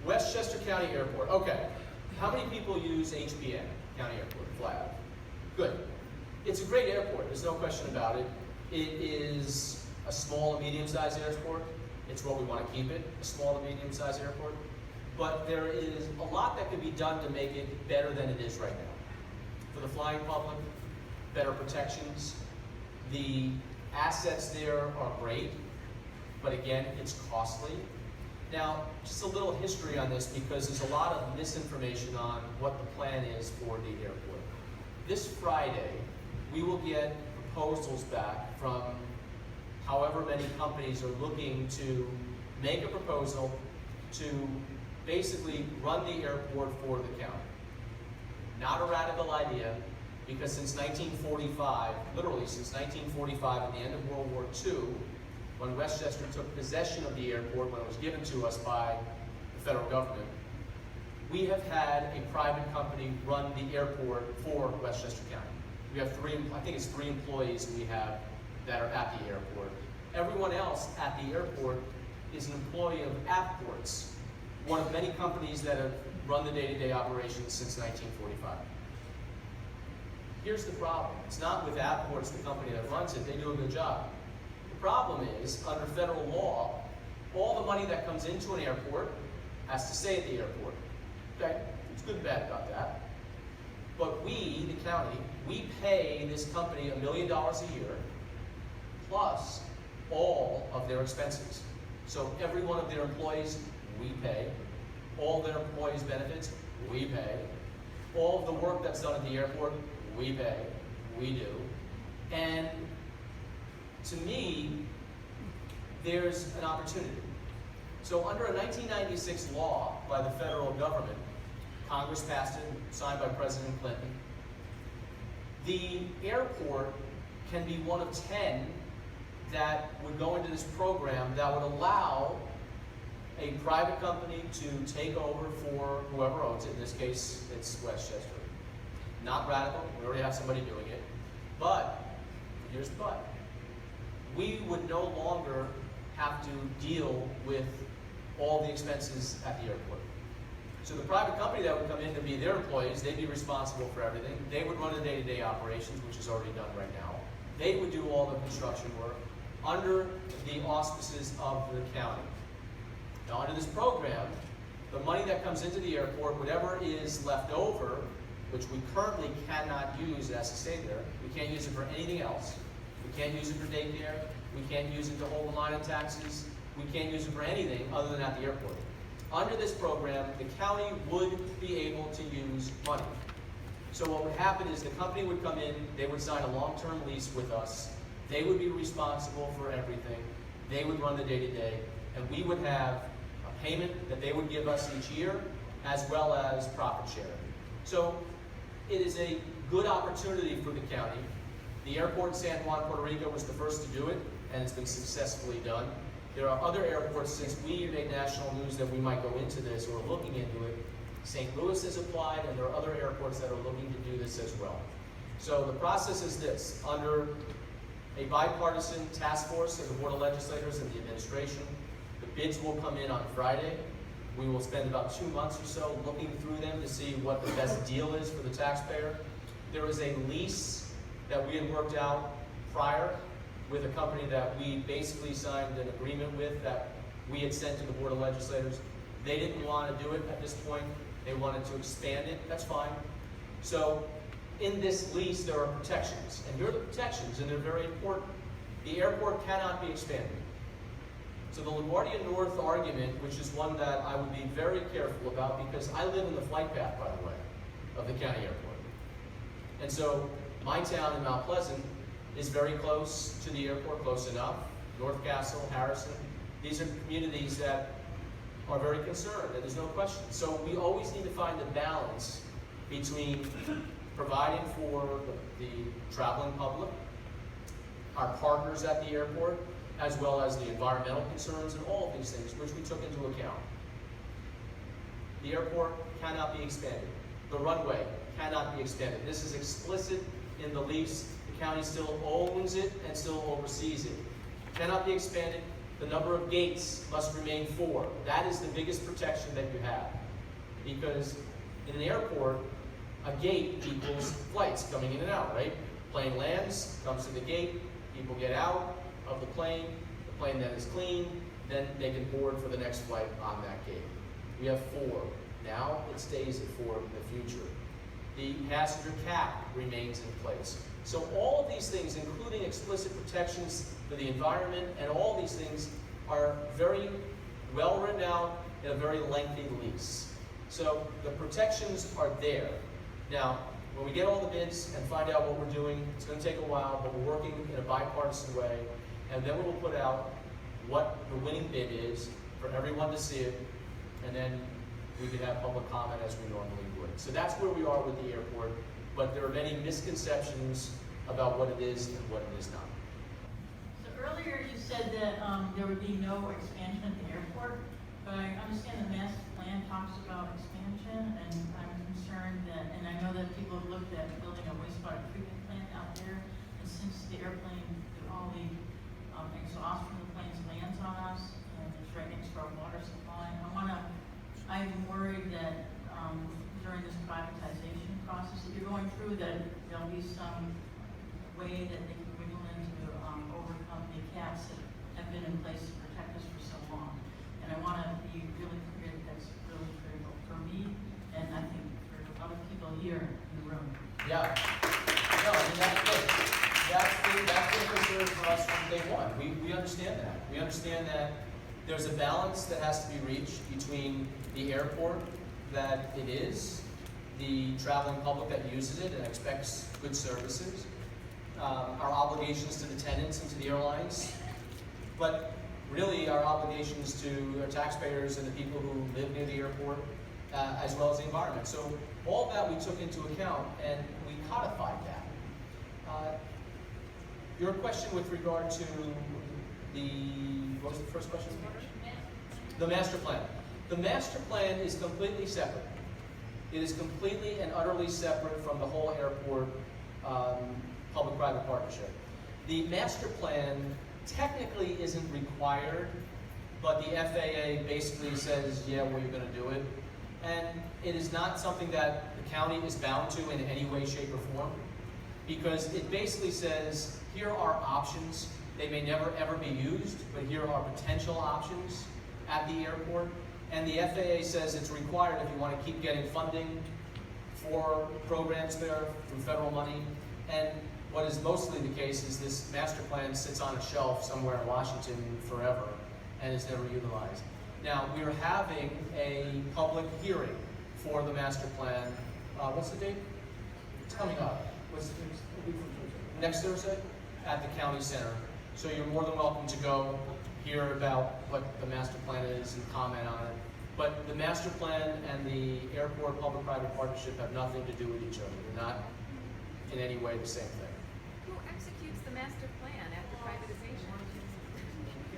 Westchester County Airport. Okay. How many people use HPN, County Airport, flat? Good. It's a great airport, there's no question about it. It is a small and medium-sized airport. It's what we want to keep it, a small and medium-sized airport. But there is a lot that can be done to make it better than it is right now. For the flying public, better protections. The assets there are great, but again, it's costly. Now, just a little history on this because there's a lot of misinformation on what the plan is for the airport. This Friday, we will get proposals back from however many companies are looking to make a proposal to basically run the airport for the county. Not a radical idea, because since 1945, literally since 1945 at the end of World War II, when Westchester took possession of the airport, when it was given to us by the federal government, we have had a private company run the airport for Westchester County. We have three employees we have that are at the airport. Everyone else at the airport is an employee of Apports, one of many companies that have run the day-to-day operations since 1945. Here's the problem. It's not with Apports, the company that runs it. They do a good job. The problem is, under federal law, all the money that comes into an airport has to stay at the airport. Okay? It's good and bad about that. But we, the county, we pay this company $1 million a year, plus all of their expenses. So every one of their employees, we pay. All their employees' benefits, we pay. All of the work that's done at the airport, we pay. We do. And to me, there's an opportunity. So under a 1996 law by the federal government, Congress passed it, signed by President Clinton, the airport can be one of 10 that would go into this program that would allow a private company to take over for whoever owns it. In this case, it's Westchester. Not radical, we already have somebody doing it. But, here's the but. We would no longer have to deal with all the expenses at the airport. So the private company that would come in to be their employees, they'd be responsible for everything. They would run the day-to-day operations, which is already done right now. They would do all the construction work under the auspices of the county. Now, under this program, the money that comes into the airport, whatever is left over, which we currently cannot use, it has to stay there. We can't use it for anything else. We can't use it for daycare. We can't use it to hold the line of taxes. We can't use it for anything other than at the airport. Under this program, the county would be able to use money. So what would happen is the company would come in, they would sign a long-term lease with us, they would be responsible for everything, they would run the day-to-day, and we would have a payment that they would give us each year, as well as profit sharing. So it is a good opportunity for the county. The airport in San Juan, Puerto Rico was the first to do it, and it's been successfully done. There are other airports, since we made national news that we might go into this or looking into it. St. Louis has applied, and there are other airports that are looking to do this as well. So the process is this. Under a bipartisan task force of the Board of Legislators and the administration, the bids will come in on Friday. We will spend about 2 months or so looking through them to see what the best deal is for the taxpayer. There is a lease that we had worked out prior with a company that we basically signed an agreement with that we had sent to the Board of Legislators. They didn't want to do it at this point. They wanted to expand it. That's fine. So in this lease, there are protections. And here are the protections, and they're very important. The airport cannot be expanded. So the LaGuardia North argument, which is one that I would be very careful about, because I live in the flight path, by the way, of the county airport. And so my town in Mount Pleasant is very close to the airport, close enough. North Castle, Harrison, these are communities that are very concerned, and there's no question. So we always need to find a balance between providing for the traveling public, our partners at the airport, as well as the environmental concerns and all of these things, which we took into account. The airport cannot be expanded. The runway cannot be expanded. This is explicit in the lease. The county still owns it and still oversees it. Cannot be expanded, The number of gates must remain 4. That is the biggest protection that you have. Because in an airport, a gate equals flights coming in and out, right? Plane lands, comes to the gate, people get out of the plane then is cleaned, then they can board for the next flight on that gate. We have 4. Now it stays at 4 in the future. The passenger cap remains in place. So all of these things, including explicit protections for the environment, and all these things are very well written out in a very lengthy lease. So the protections are there. Now, when we get all the bids and find out what we're doing, it's going to take a while, but we're working in a bipartisan way, and then we will put out what the winning bid is for everyone to see it, and then we can have public comment as we normally would. So that's where we are with the airport, but there are many misconceptions about what it is and what it is not. So earlier you said that there would be no expansion at the airport, but I understand the master plan talks about expansion, and I'm concerned that, and I know that people have looked at building a wastewater treatment plant out there, and since the airplane, all the exhaust from the planes lands on us, and it's right next to our water supply, I'm worried that during this privatization process that you're going through, that there'll be some way that they can wiggle in to overcome the caps that have been in place to protect us for so long. And I want to be really clear that that's really critical for me, and I think for other people here in the room. Yeah. No, I mean, that's good. That's been concern for us from day one. We understand that. We understand that there's a balance that has to be reached between the airport that it is, the traveling public that uses it and expects good services, our obligations to the tenants and to the airlines, but really our obligations to our taxpayers and the people who live near the airport, as well as the environment. So all of that we took into account and we codified that. Your question with regard to what was the first question? The master plan. The master plan is completely separate. It is completely and utterly separate from the whole airport public-private partnership. The master plan technically isn't required, but the FAA basically says, yeah, well, you're going to do it. And it is not something that the county is bound to in any way, shape, or form, because it basically says, here are options. They may never, ever be used, but here are potential options at the airport. And the FAA says it's required if you want to keep getting funding for programs there from federal money. And what is mostly the case is this master plan sits on a shelf somewhere in Washington forever and is never utilized. Now, we are having a public hearing for the master plan. What's the date? It's coming up. What's the date? Next Thursday at the county center. So you're more than welcome to go hear about what the master plan is and comment on it. But the master plan and the airport public-private partnership have nothing to do with each other. They're not in any way the same thing. Who executes the master plan after privatization?